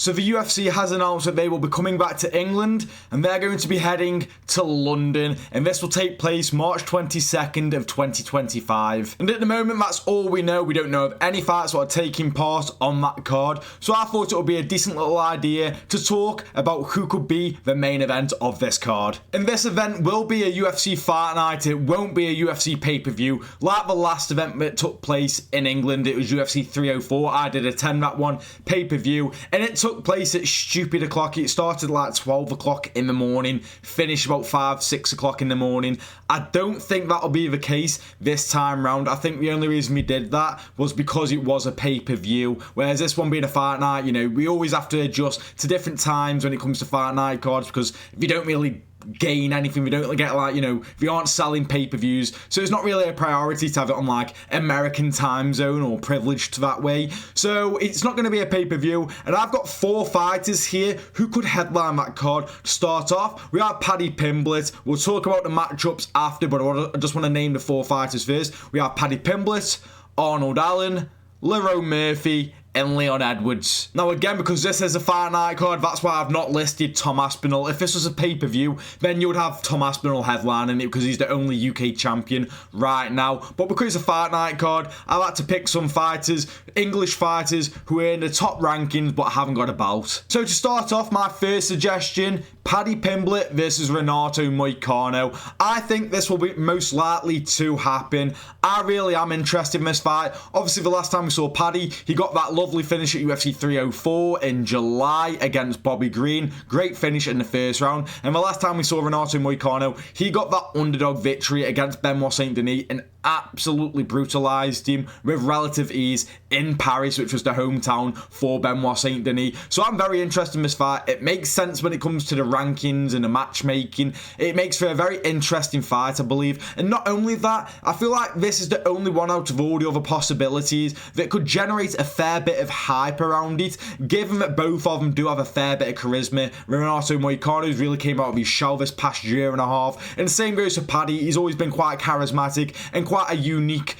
So the UFC has announced that they will be coming back to England and they're going to be heading to London, and this will take place March 22nd of 2025. And at the moment, that's all we know. We don't know of any fights that are taking part on that card. So I thought it would be a decent little idea to talk about who could be the main event of this card. And this event will be a UFC fight night. It won't be a UFC pay-per-view like the last event that took place in England. It was UFC 304. I did attend that one, pay-per-view, and it took place at stupid o'clock. It started like 12 o'clock in the morning, finished about 5-6 o'clock in the morning. I don't think that'll be the case this time round. I think the only reason we did that was because it was a pay-per-view, whereas this one being a fight night, you know, we always have to adjust to different times when it comes to fight night cards, because if you don't really gain anything, we don't really get, like, you know, we aren't selling pay-per-views, so it's not really a priority to have it on like American time zone or privileged that way. So it's not going to be a pay-per-view, and I've got 4 fighters here who could headline that card. To start off, we have Paddy Pimblett. We'll talk about the matchups after, but I just want to name the 4 fighters first. We have Paddy Pimblett, Arnold Allen, Lerone Murphy, and Leon Edwards. Now again, because this is a fight night card, that's why I've not listed Tom Aspinall. If this was a pay-per-view, then you would have Tom Aspinall headlining it because he's the only UK champion right now. But because it's a fight night card, I like to pick some fighters, English fighters, who are in the top rankings but haven't got a bout. So to start off, my first suggestion, Paddy Pimblett versus Renato Moicano. I think this will be most likely to happen. I really am interested in this fight. Obviously, the last time we saw Paddy, he got that lovely finish at UFC 304 in July against Bobby Green. Great finish in the first round. And the last time we saw Renato Moicano, he got that underdog victory against Benoit Saint-Denis and absolutely brutalized him with relative ease in Paris, which was the hometown for Benoit Saint-Denis. So I'm very interested in this fight. It makes sense when it comes to the rankings and the matchmaking. It makes for a very interesting fight, I believe. And not only that, I feel like this is the only one out of all the other possibilities that could generate a fair bit of hype around it, given that both of them do have a fair bit of charisma. Renato Moicano's really came out of his shell this past year and a half, and the same goes for Paddy. He's always been quite charismatic and quite a unique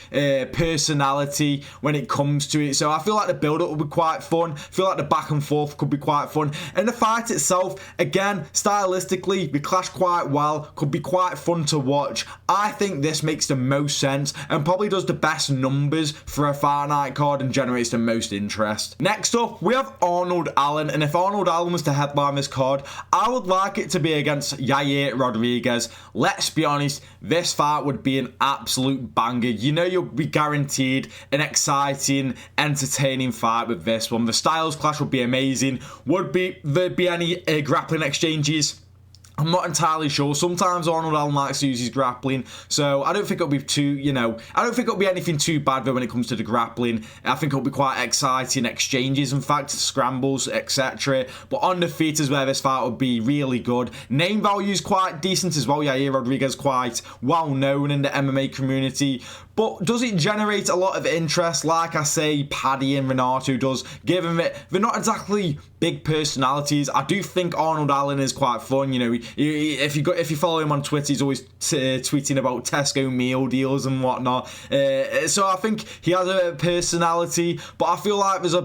personality when it comes to it. So I feel like the build-up will be quite fun. I feel like the back and forth could be quite fun, and the fight itself, again, stylistically, we clash quite well, could be quite fun to watch. I think this makes the most sense and probably does the best numbers for a fight night card and generates the most interest. Next up, we have Arnold Allen, and if Arnold Allen was to headline this card, I would like it to be against Yair Rodriguez. Let's be honest, this fight would be an absolute banger. You know you'll be guaranteed an exciting, entertaining fight with this one. The styles clash would be amazing. Would there be any grappling exchanges? I'm not entirely sure. Sometimes Arnold Allen likes to use his grappling, so I don't think it'll be too, I don't think it'll be anything too bad when it comes to the grappling. I think it'll be quite exciting exchanges, in fact, scrambles, etc. But on the feet is where this fight would be really good. Name value is quite decent as well. Yair Rodriguez quite well known in the MMA community. But does it generate a lot of interest, like I say, Paddy and Renato does, given that they're not exactly big personalities? I do think Arnold Allen is quite fun. You know, if you follow him on Twitter, he's always tweeting about Tesco meal deals and whatnot. So I think he has a personality, but I feel like there's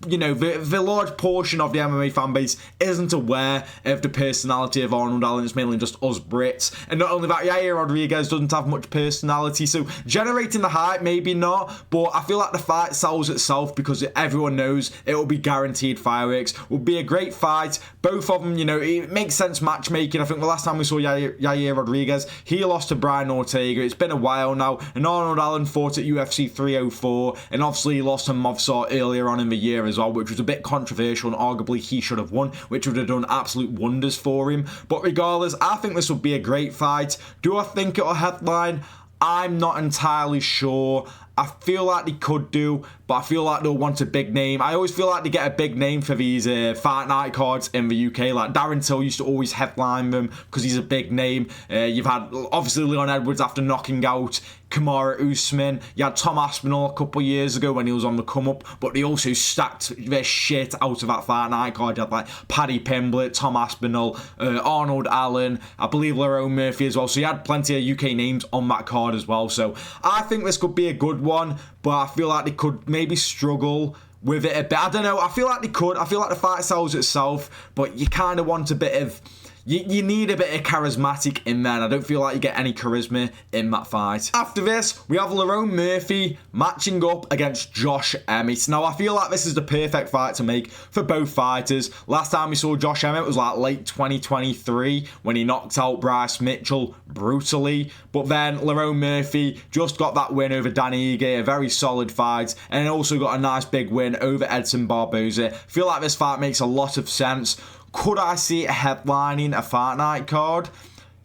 the large portion of the MMA fan base isn't aware of the personality of Arnold Allen. It's mainly just us Brits. And not only that, Yair Rodriguez doesn't have much personality, so generating the hype, maybe not, but I feel like the fight sells itself because everyone knows it will be guaranteed fireworks. Will be a great fight. Both of them, it makes sense matchmaking. I think the last time we saw Yair Rodriguez, he lost to Brian Ortega. It's been a while now, and Arnold Allen fought at UFC 304, and obviously he lost to Movsar earlier on in the year as well, which was a bit controversial, and arguably he should have won, which would have done absolute wonders for him. But regardless, I think this would be a great fight. Do I think it'll headline? I'm not entirely sure. I feel like they could do, but I feel like they'll want a big name. I always feel like they get a big name for these fight night cards in the UK. Like Darren Till used to always headline them because he's a big name. You've had, obviously, Leon Edwards after knocking out Kamaru Usman. You had Tom Aspinall a couple of years ago when he was on the come up, but they also stacked their shit out of that fight night card. You had like Paddy Pimblett, Tom Aspinall, Arnold Allen, I believe Lerone Murphy as well. So you had plenty of UK names on that card as well. So I think this could be a good one, but I feel like they could maybe struggle with it a bit. I don't know. I feel like they could. I feel like the fight sells itself, but you kind of want a bit of... You need a bit of charismatic in there, and I don't feel like you get any charisma in that fight. After this, we have Lerone Murphy matching up against Josh Emmett. Now, I feel like this is the perfect fight to make for both fighters. Last time we saw Josh Emmett was like late 2023 when he knocked out Bryce Mitchell brutally. But then Lerone Murphy just got that win over Danny Ige, a very solid fight, and also got a nice big win over Edson Barboza. I feel like this fight makes a lot of sense. Could I see it headlining a Fight Night card?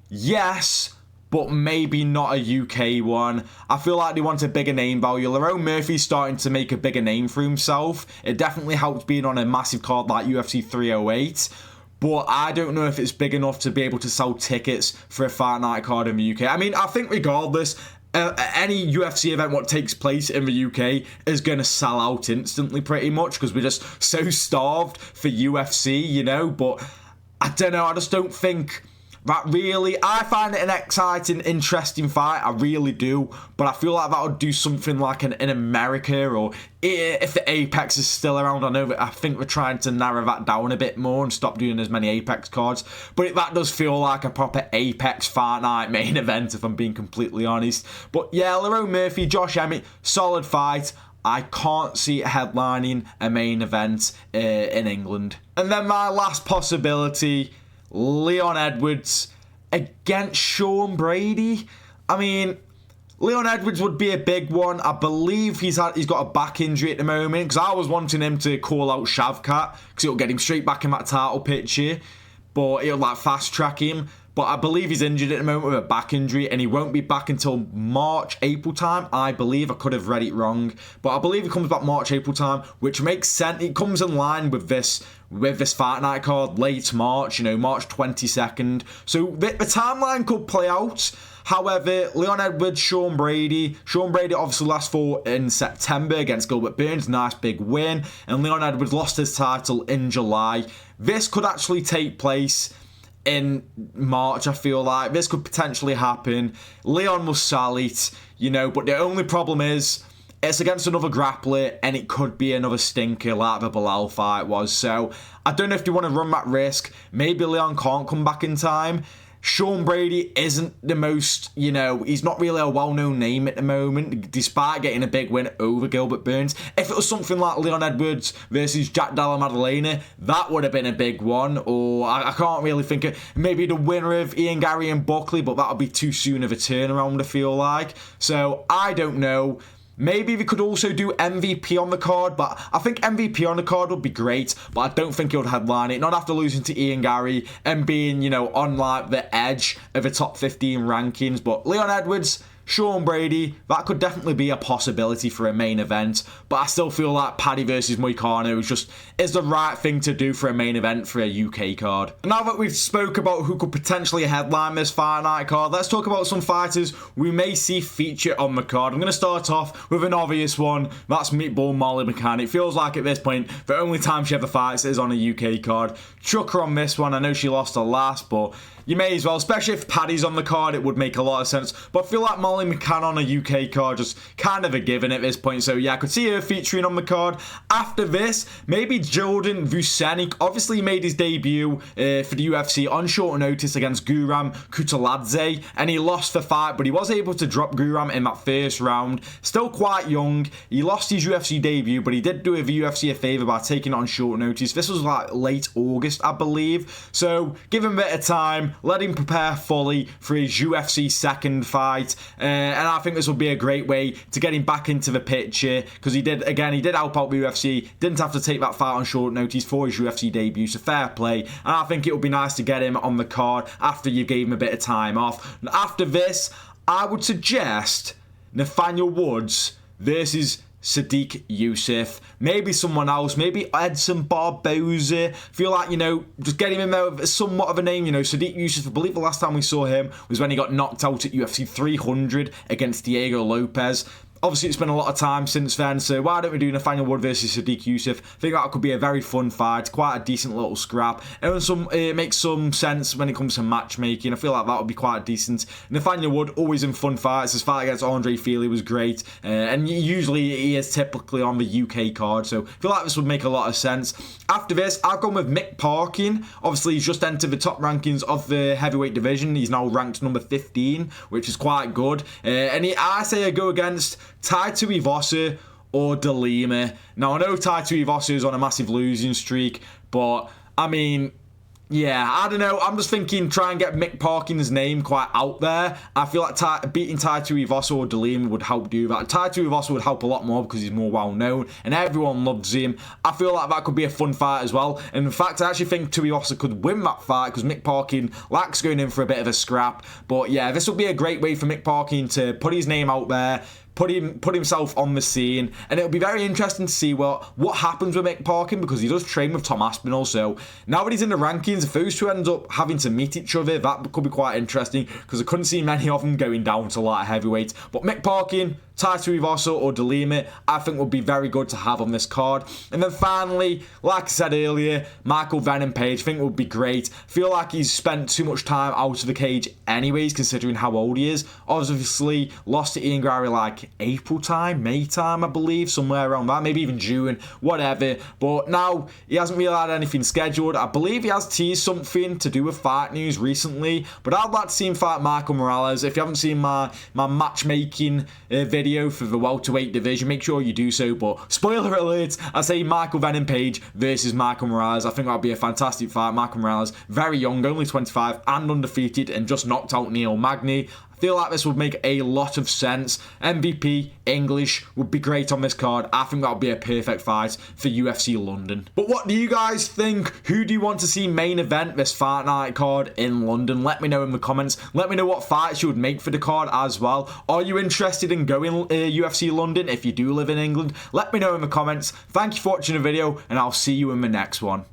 Yes, but maybe not a UK one. I feel like they want a bigger name value. Lerone Murphy's starting to make a bigger name for himself. It definitely helps being on a massive card like UFC 308. But I don't know if it's big enough to be able to sell tickets for a Fight Night card in the UK. I mean, I think regardless... any UFC event what takes place in the UK is going to sell out instantly pretty much because we're just so starved for UFC, you know, but I don't know, I just don't think that really... I find it an exciting, interesting fight, I really do, but I feel like that would do something like in America, or if the Apex is still around. I think we're trying to narrow that down a bit more and stop doing as many Apex cards, but that does feel like a proper Apex Fight Night main event, if I'm being completely honest. But yeah, Lerone Murphy, Josh Emmett, solid fight. I can't see it headlining a main event in England. And then my last possibility... Leon Edwards against Sean Brady. I mean, Leon Edwards would be a big one. I believe he's got a back injury at the moment, because I was wanting him to call out Shavkat because it'll get him straight back in that title picture, but it'll like fast track him. But I believe he's injured at the moment with a back injury, and he won't be back until March, April time, I believe. I could have read it wrong, but I believe he comes back March, April time, which makes sense. It comes in line with this Fight Night card, late March, March 22nd. So the timeline could play out. However, Leon Edwards, Sean Brady obviously last fought in September against Gilbert Burns, nice big win, and Leon Edwards lost his title in July. This could actually take place in March. I feel like this could potentially happen. Leon will sell it, but the only problem is it's against another grappler, and it could be another stinker like the Bilal fight was. So I don't know if you want to run that risk. Maybe Leon can't come back in time. Sean Brady isn't the most, he's not really a well-known name at the moment, despite getting a big win over Gilbert Burns. If it was something like Leon Edwards versus Jack Della Maddalena, that would have been a big one. Or I can't really think of maybe the winner of Ian Gary and Buckley, but that would be too soon of a turnaround, I feel like. So I don't know. Maybe we could also do MVP on the card, but I think MVP on the card would be great, but I don't think it would headline it. Not after losing to Ian Gary and being, on like the edge of the top 15 rankings. But Leon Edwards, Sean Brady, that could definitely be a possibility for a main event, but I still feel like Paddy versus Moicano is the right thing to do for a main event for a UK card. Now that we've spoke about who could potentially headline this Fight Night card, let's talk about some fighters we may see feature on the card. I'm going to start off with an obvious one. That's Meatball Molly McCann. It feels like at this point the only time she ever fights is on a UK card. Chuck her on this one. I know she lost her last, but you may as well, especially if Paddy's on the card, it would make a lot of sense. But I feel like Molly McCann on a UK card just kind of a given at this point. So yeah, I could see her featuring on the card. After this, maybe Jordan Vucenic. Obviously he made his debut for the UFC on short notice against Guram Kutaladze, and he lost the fight, but he was able to drop Guram in that first round. Still quite young. He lost his UFC debut, but he did do the UFC a favour by taking it on short notice. This was like late August, I believe. So give him a bit of time. Let him prepare fully for his UFC second fight, and I think this will be a great way to get him back into the picture, because he did help out the UFC, didn't have to take that fight on short notice for his UFC debut, so fair play, and I think it would be nice to get him on the card after you gave him a bit of time off. After this, I would suggest Nathaniel Woods versus Sadiq Youssef, maybe someone else, maybe Edson Barboza. Feel like, just get him in there with somewhat of a name. Sadiq Youssef, I believe the last time we saw him was when he got knocked out at UFC 300 against Diego Lopez. Obviously, it's been a lot of time since then, so why don't we do Nathaniel Wood versus Sadiq Youssef? I think that could be a very fun fight, quite a decent little scrap. And it makes some sense when it comes to matchmaking. I feel like that would be quite decent. Nathaniel Wood, always in fun fights. His fight against Andre Feely was great, and usually he is typically on the UK card, so I feel like this would make a lot of sense. After this, I've gone with Mick Parkin. Obviously, he's just entered the top rankings of the heavyweight division. He's now ranked number 15, which is quite good. I say I go against Tai Tuivasa or De Lima. Now, I know Tai Tuivasa is on a massive losing streak, but I mean, yeah, I don't know. I'm just thinking try and get Mick Parkin's name quite out there. I feel like beating Tai Tuivasa or De Lima would help do that. Tai Tuivasa would help a lot more because he's more well known and everyone loves him. I feel like that could be a fun fight as well. And in fact, I actually think Tuivasa could win that fight because Mick Parkin likes going in for a bit of a scrap. But yeah, this would be a great way for Mick Parkin to put his name out there, put himself on the scene, and it'll be very interesting to see what happens with Mick Parkin because he does train with Tom Aspinall. So now that he's in the rankings, if those two end up having to meet each other, that could be quite interesting because I couldn't see many of them going down to light heavyweight. But Mick Parkin, Tai Tuivasa or De Lima, I think would be very good to have on this card. And then finally, like I said earlier, Michael Venom Page, I think would be great. Feel like he's spent too much time out of the cage anyways, considering how old he is. Obviously, lost to Ian Gary like April time, May time, I believe, somewhere around that, maybe even June, whatever. But now he hasn't really had anything scheduled. I believe he has teased something to do with Fight News recently, but I'd like to see him fight Michael Morales. If you haven't seen my matchmaking video for the welterweight division, make sure you do so. But spoiler alert, I say Michael Venom Page versus Michael Morales. I think that'll be a fantastic fight. Michael Morales, very young, only 25 and undefeated, and just knocked out Neil Magny. I feel like this would make a lot of sense. MVP English would be great on this card. I think that would be a perfect fight for UFC London. But what do you guys think? Who do you want to see main event this Fight Night card in London? Let me know in the comments. Let me know what fights you would make for the card as well. Are you interested in going UFC London if you do live in England? Let me know in the comments. Thank you for watching the video, and I'll see you in the next one.